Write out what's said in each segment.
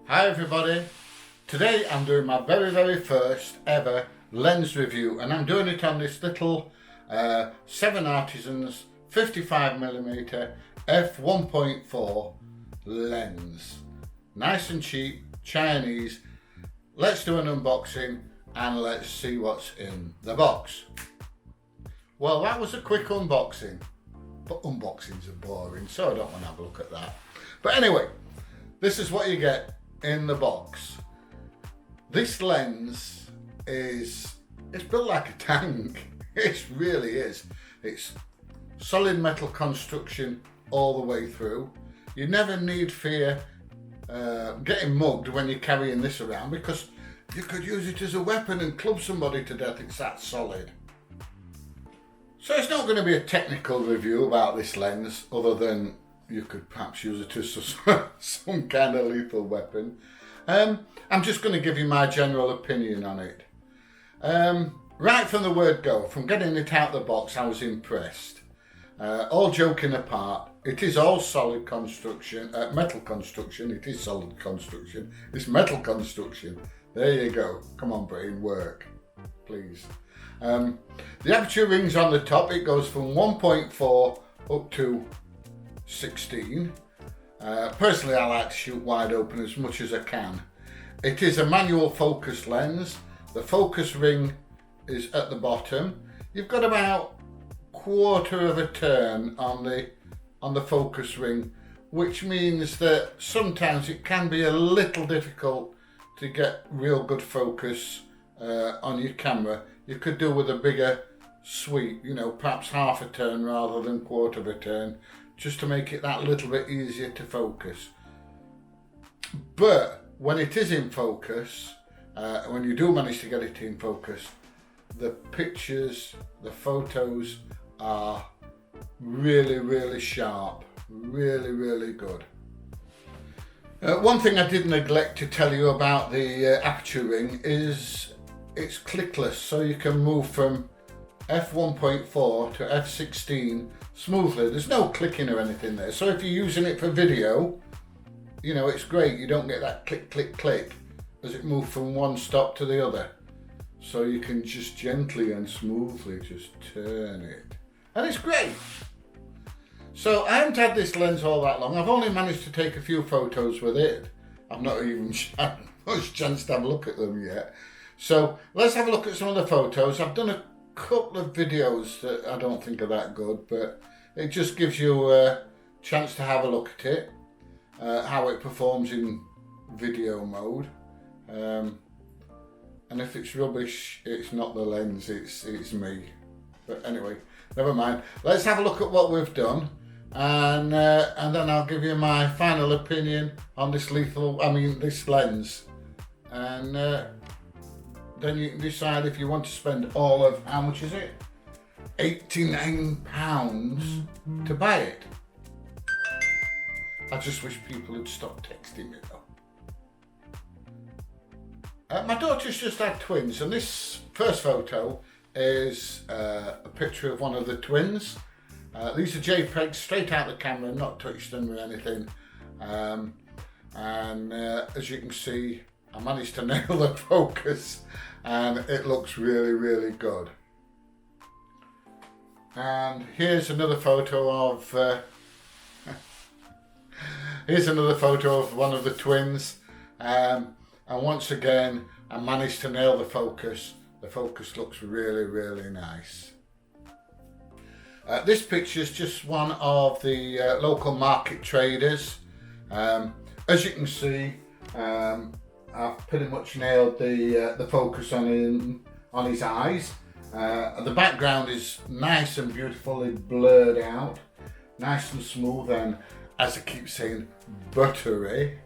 Hi everybody, today I'm doing my very first ever lens review, and I'm doing it on this little 7artisans 55mm F1.4 lens. Nice and cheap, Chinese. Let's do an unboxing and let's see what's in the box. Well, that was a quick unboxing, but unboxings are boring, so I don't want to have a look at that. But anyway, this is what you get in the box. This lens it's built like a tank. It really is. It's solid metal construction all the way through. You never need fear getting mugged when you're carrying this around, because you could use it as a weapon and club somebody to death. It's that solid. So it's not going to be a technical review about this lens, other than you could perhaps use it as some kind of lethal weapon. I'm just going to give you my general opinion on it. Right from the word go, from getting it out of the box, I was impressed. All joking apart, it is all solid construction, metal construction. It is solid construction. It's metal construction. There you go. Come on, brain, work, please. The aperture rings on the top. It goes from 1.4 up to 16. Personally, I like to shoot wide open as much as I can. It is a manual focus lens. The focus ring is at the bottom. You've got about quarter of a turn on the focus ring, which means that sometimes it can be a little difficult to get real good focus on your camera. You could do with a bigger sweep, perhaps half a turn rather than quarter of a turn, just to make it that little bit easier to focus. But when it is in focus, when you do manage to get it in focus, the pictures, the photos are really sharp, really good. One thing I did neglect to tell you about the aperture ring is it's clickless, so you can move from f1.4 to f16 smoothly. There's no clicking or anything there, so if you're using it for video, it's great. You don't get that click as it moves from one stop to the other, so you can just gently and smoothly just turn it, and it's great. So I haven't had this lens all that long. I've only managed to take a few photos with it. I've not even had much chance to have a look at them yet. So let's have a look at some of the photos. I've done a couple of videos that I don't think are that good, but it just gives you a chance to have a look at it, how it performs in video mode. And if it's rubbish, it's not the lens, it's me. But anyway, never mind. Let's have a look at what we've done, and then I'll give you my final opinion on this this lens, and then you can decide if you want to spend all of, how much is it? £89 to buy it. I just wish people had stopped texting me though. My daughter's just had twins, and this first photo is a picture of one of the twins. These are JPEGs straight out the camera, not touched them or anything. And as you can see, I managed to nail the focus, and it looks really good. And here's another photo of one of the twins, and once again I managed to nail the focus. The focus looks really nice. This picture is just one of the local market traders. As you can see, I've pretty much nailed the focus on his eyes. The background is nice and beautifully blurred out, nice and smooth, and as I keep saying, buttery.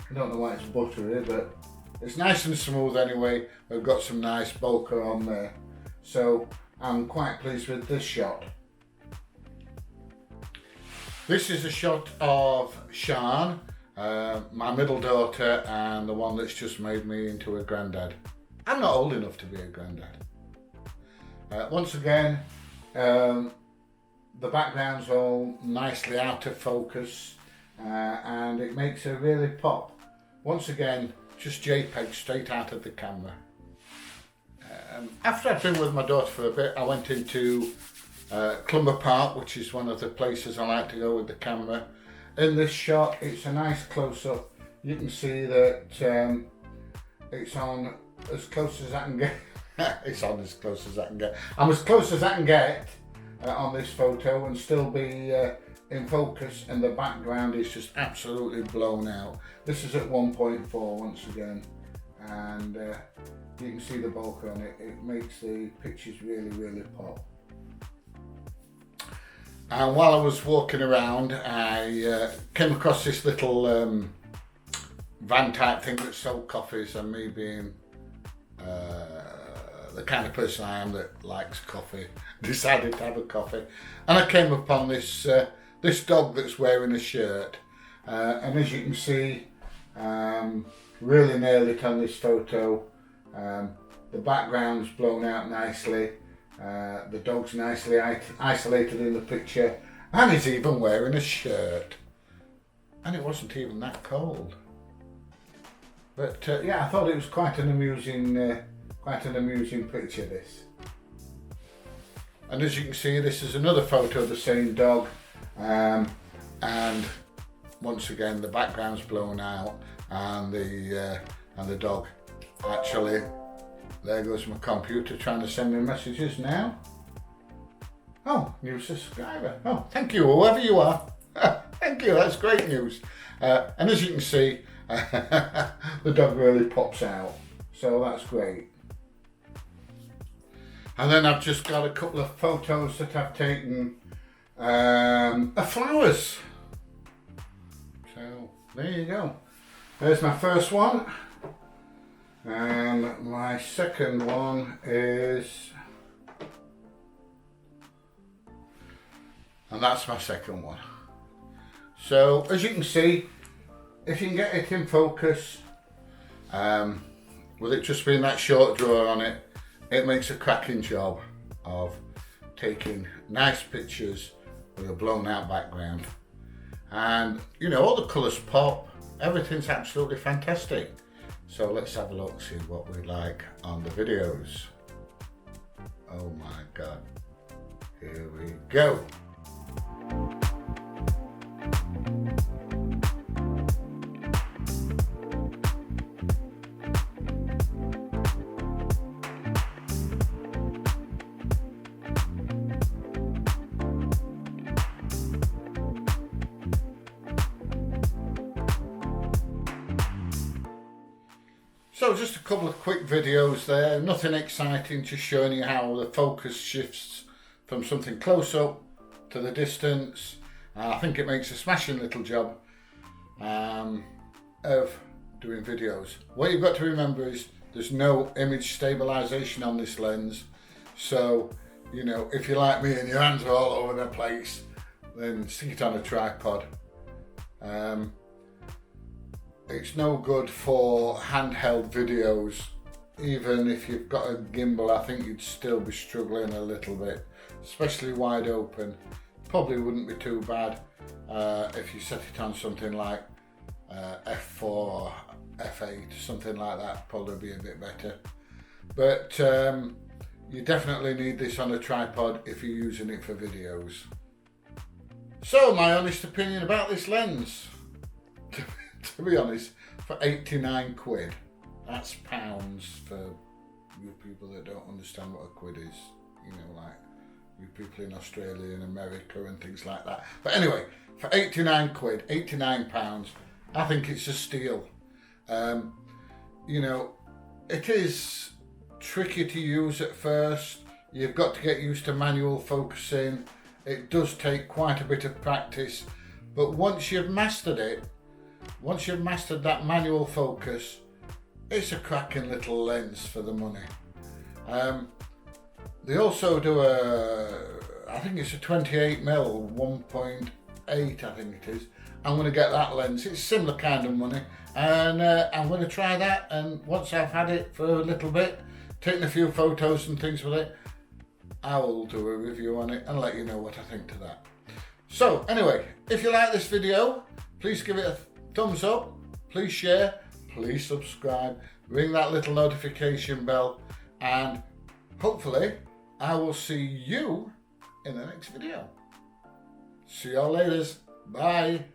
I don't know why it's buttery, but it's nice and smooth anyway. We've got some nice bokeh on there, so I'm quite pleased with this shot. This is a shot of Sean, my middle daughter, and the one that's just made me into a granddad. I'm not old enough to be a granddad. Once again, the background's all nicely out of focus, and it makes her really pop once again, just JPEG straight out of the camera. After I'd been with my daughter for a bit, I went into Clumber Park, which is one of the places I like to go with the camera. In this shot, it's a nice close-up. You can see that it's on as close as I can get. It's on as close as I can get. I'm as close as I can get on this photo and still be in focus, and the background is just absolutely blown out. This is at 1.4 once again, and you can see the bokeh on it. It makes the pictures really pop. And while I was walking around, I came across this little van type thing that sold coffees, and me being the kind of person I am that likes coffee, decided to have a coffee. And I came upon this this dog that's wearing a shirt, and as you can see, really nailed it on this photo. The background's blown out nicely, the dog's nicely isolated in the picture, and he's even wearing a shirt, and it wasn't even that cold. But yeah, I thought it was quite an amusing picture, this. And as you can see, this is another photo of the same dog, and once again the background's blown out, and the dog actually. There goes my computer trying to send me messages now. Oh, new subscriber. Oh, thank you, whoever you are. Thank you, that's great news. And as you can see, the dog really pops out, so that's great. And then I've just got a couple of photos that I've taken of flowers. So there you go. There's my first one. And my second one is, and that's my second one. So as you can see, if you can get it in focus, with it just being that short drawer on it, it makes a cracking job of taking nice pictures with a blown out background. And you know, all the colours pop, everything's absolutely fantastic. So let's have a look, see what we like on the videos. Oh my God, here we go. So just a couple of quick videos there, nothing exciting, just showing you how the focus shifts from something close up to the distance. I think it makes a smashing little job of doing videos. What you've got to remember is there's no image stabilization on this lens. So, you know, if you're like me and your hands are all over the place, then stick it on a tripod. It's no good for handheld videos. Even if you've got a gimbal, I think you'd still be struggling a little bit, especially wide open. Probably wouldn't be too bad if you set it on something like F4 or F8, something like that, probably be a bit better. But you definitely need this on a tripod if you're using it for videos. So my honest opinion about this lens. To be honest, for 89 quid, that's pounds for you people that don't understand what a quid is, you know, like you people in Australia and America and things like that. But anyway, for 89 quid, 89 pounds, I think it's a steal. You know, it is tricky to use at first. You've got to get used to manual focusing. It does take quite a bit of practice, but once you've mastered it, once you've mastered that manual focus, it's a cracking little lens for the money. They also do I think it's a 28mm 1.8, I think it is. I'm going to get that lens. It's similar kind of money, and I'm going to try that, and once I've had it for a little bit, taken a few photos and things with it, I will do a review on it and let you know what I think to that. So anyway, if you like this video, please give it a thumbs up, please share, please subscribe, ring that little notification bell, and hopefully I will see you in the next video. See y'all later. Bye.